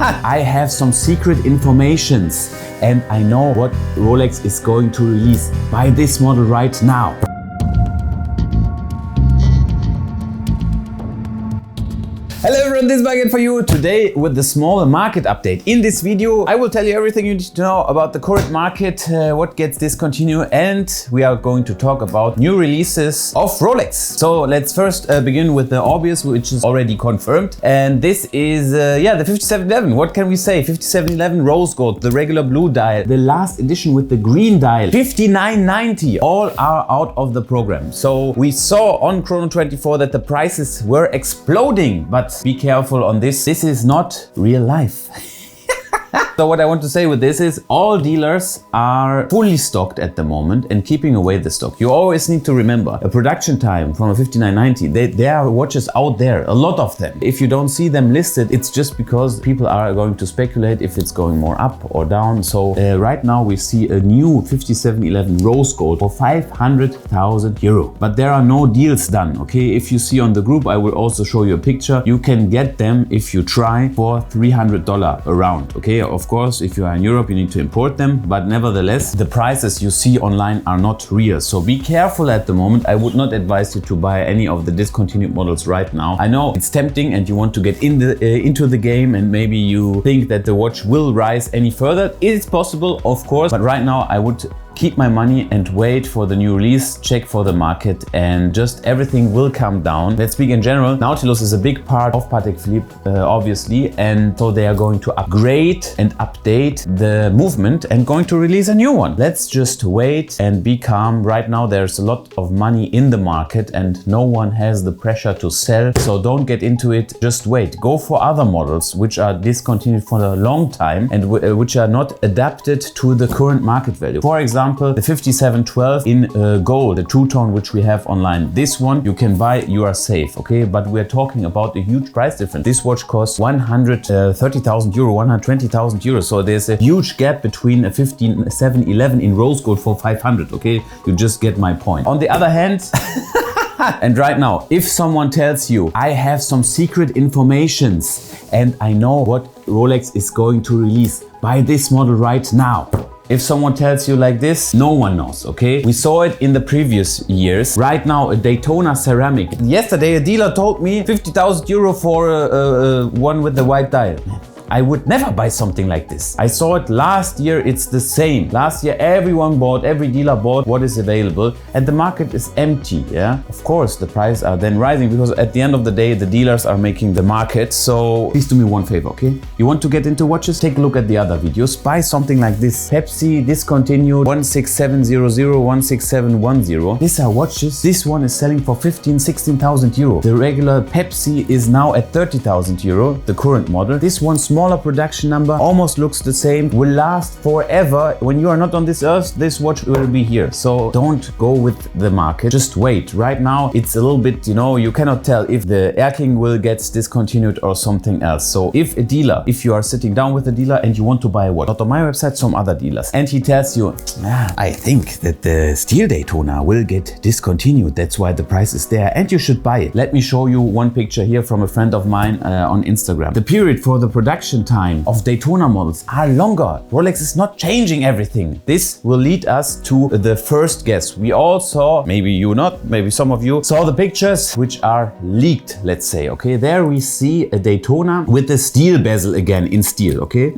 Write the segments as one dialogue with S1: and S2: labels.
S1: I have some secret informations and I know what Rolex is going to release. Buy this model right now. Hello everyone, this is Marc for you today with the small market update. In this video, I will tell you everything you need to know about the current market, what gets discontinued, and we are going to talk about new releases of Rolex. So let's first begin with the obvious, which is already confirmed. And this is, the 5711. What can we say? 5711 rose gold, the regular blue dial, the last edition with the green dial, 5990, all are out of the program. So we saw on Chrono24 that the prices were exploding, but be careful on this. This is not real life. So what I want to say with this is all dealers are fully stocked at the moment and keeping away the stock. You always need to remember a production time from a 5990. There are watches out there, a lot of them. If you don't see them listed, it's just because people are going to speculate if it's going more up or down. So right now we see a new 5711 rose gold for 500,000 euro. But there are no deals done, okay? If you see on the group, I will also show you a picture. You can get them if you try for $300 around, okay? Of course, if you are in Europe, you need to import them, but nevertheless, the prices you see online are not real. So be careful at the moment. I would not advise you to buy any of the discontinued models right now. I know it's tempting and you want to get into the game and maybe you think that the watch will rise any further. It is possible, of course, but right now I would keep my money and wait for the new release, check for the market, and just everything will come down. Let's speak in general. Nautilus is a big part of Patek Philippe, obviously, and so they are going to upgrade and update the movement and going to release a new one. Let's just wait and be calm. Right now there's a lot of money in the market and no one has the pressure to sell, so don't get into it. Just wait. Go for other models which are discontinued for a long time and which are not adapted to the current market value. For example, the 5712 in gold, the two-tone which we have online. This one you can buy, you are safe, okay? But we're talking about a huge price difference. This watch costs 130,000 euro, 120,000 euros. So there's a huge gap between a 5711 in rose gold for 500, okay? You just get my point. On the other hand, and right now, if someone tells you, I have some secret informations and I know what Rolex is going to release, buy this model right now. If someone tells you like this, no one knows, okay? We saw it in the previous years. Right now, a Daytona ceramic. Yesterday, a dealer told me 50,000 euro for one with the white dial. I would never buy something like this. I saw it last year, it's the same. Last year, everyone bought, every dealer bought what is available and the market is empty, yeah? Of course, the prices are then rising because at the end of the day, the dealers are making the market. So please do me one favor, okay? You want to get into watches? Take a look at the other videos. Buy something like this. PEPSI discontinued 16700, 16710. These are watches. This one is selling for 16,000 euro. The regular PEPSI is now at 30,000 euro, the current model. This one smaller production number, almost looks the same, will last forever. When you are not on this earth, this watch will be here. So don't go with the market, just wait. Right now it's a little bit, you cannot tell if the Air King will get discontinued or something else. So if a dealer, if you are sitting down with a dealer and you want to buy a watch, not on my website, some other dealers, and he tells you, I think that the steel Daytona will get discontinued, that's why the price is there and you should buy it. Let me show you one picture here from a friend of mine on Instagram. The period for the production time of Daytona models are longer. Rolex is not changing everything. This will lead us to the first guess. We all saw, maybe you not, maybe some of you saw the pictures which are leaked, let's say, okay? There we see a Daytona with the steel bezel again in steel, okay?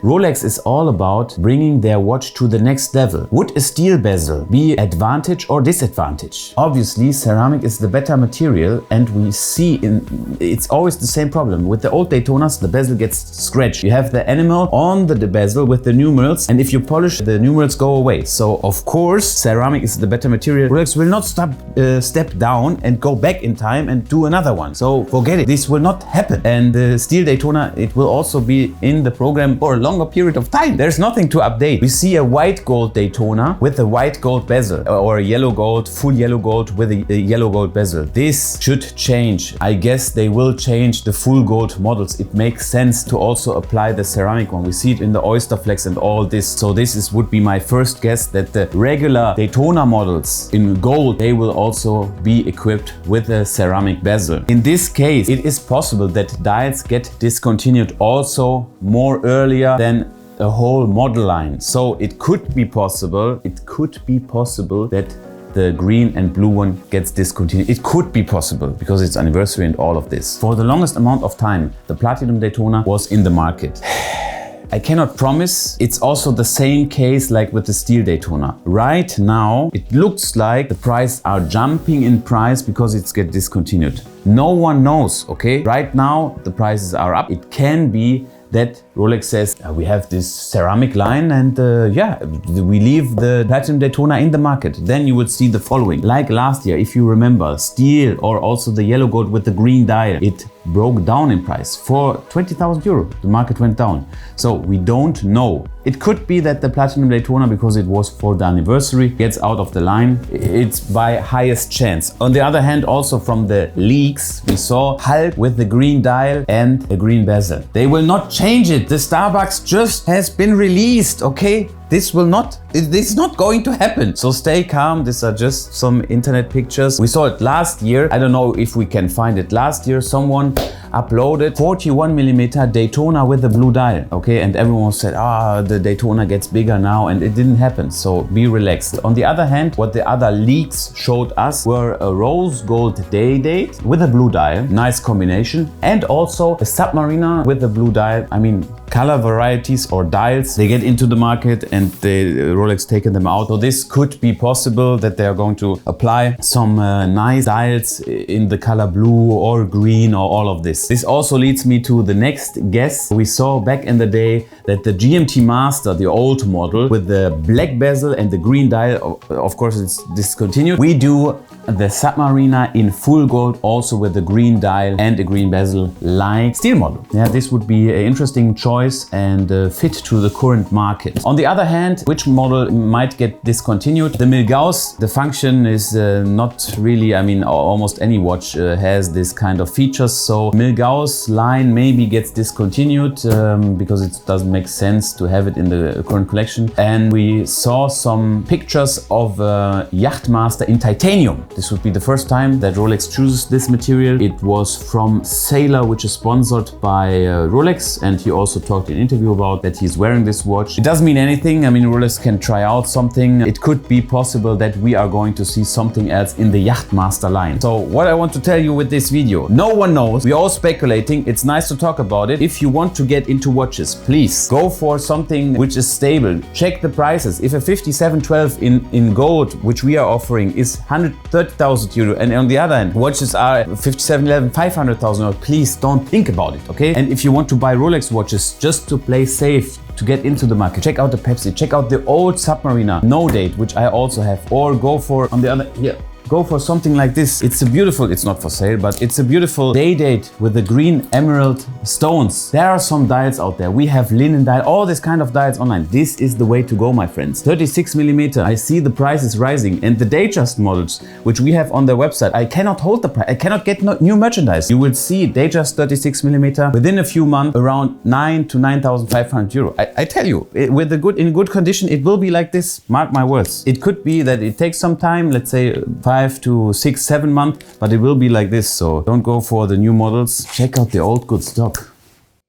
S1: Rolex is all about bringing their watch to the next level. Would a steel bezel be advantage or disadvantage? Obviously, ceramic is the better material and we see it's always the same problem. With the old Daytonas, the bezel gets scratched. You have the enamel on the bezel with the numerals and if you polish, the numerals go away. So of course, ceramic is the better material. Rolex will not step down and go back in time and do another one. So forget it. This will not happen. And the steel Daytona, it will also be in the program for a long longer period of time. There's nothing to update. We see a white gold Daytona with a white gold bezel, or a yellow gold, full yellow gold with a yellow gold bezel. This should change. I guess they will change the full gold models. It makes sense to also apply the ceramic one. We see it in the Oyster Flex and all this. So this would be my first guess, that the regular Daytona models in gold, they will also be equipped with a ceramic bezel. In this case, it is possible that dials get discontinued also more earlier than a whole model line. So it could be possible that the green and blue one gets discontinued. It could be possible because it's anniversary and all of this. For the longest amount of time, the Platinum Daytona was in the market. I cannot promise. It's also the same case like with the steel Daytona. Right now, it looks like the prices are jumping in price because it's get discontinued. No one knows, okay? Right now, the prices are up. It can be that Rolex says, we have this ceramic line and we leave the Platinum Daytona in the market. Then you would see the following. Like last year, if you remember, steel or also the yellow gold with the green dial, it broke down in price. For 20,000 euro, the market went down. So we don't know. It could be that the Platinum Daytona, because it was for the anniversary, gets out of the line. It's by highest chance. On the other hand, also from the leaks, we saw Hulk with the green dial and the green bezel. They will not change it. The Starbucks just has been released, okay? This is not going to happen. So stay calm. These are just some internet pictures. We saw it last year. I don't know if we can find it. Last year, someone uploaded 41mm Daytona with the blue dial, okay? And everyone said, the Daytona gets bigger now, and it didn't happen. So be relaxed. On the other hand, what the other leaks showed us were a rose gold day date with a blue dial, nice combination, and also a Submariner with a blue dial. I mean, color varieties or dials, they get into the market and Rolex taken them out. So this could be possible that they are going to apply some nice dials in the color blue or green or all of this. This also leads me to the next guess. We saw back in the day that the GMT Master, the old model with the black bezel and the green dial, of course it's discontinued. We do the Submariner in full gold, also with the green dial and a green bezel like steel model. Yeah, this would be an interesting choice and fit to the current market. On the other hand, which model might get discontinued? The Milgauss, the function is not really, I mean, almost any watch has this kind of features. So Milgauss line maybe gets discontinued because it doesn't make sense to have it in the current collection. And we saw some pictures of Yachtmaster in titanium. This would be the first time that Rolex chooses this material. It was from Sailor, which is sponsored by Rolex, and he also talked in an interview about that he's wearing this watch. It doesn't mean anything. I mean, Rolex can try out something. It could be possible that we are going to see something else in the Yachtmaster line. So what I want to tell you with this video, no one knows. We're all speculating. It's nice to talk about it. If you want to get into watches, please go for something which is stable. Check the prices. If a 5712 in gold, which we are offering, is 130,000 euro, and on the other hand, watches are 5711, 500,000 euro, please don't think about it, okay? And if you want to buy Rolex watches just to play safe, to get into the market, check out the PEPSI, check out the old Submariner, no date, which I also have, or go for, on the other, here, go for something like this. It's a beautiful, it's not for sale, but it's a beautiful day date with the green emerald stones. There are some dials out there. We have linen dial, all this kind of dials online. This is the way to go, my friends. 36mm, I see the prices rising, and the Datejust models, which we have on their website, I cannot hold the price. I cannot get new merchandise. You will see Datejust 36mm within a few months around 9 to 9,500 euro. I tell you, with in good condition, it will be like this. Mark my words. It could be that it takes some time, let's say 5 to 6, 7 months, but it will be like this. So don't go for the new models. Check out the old good stock.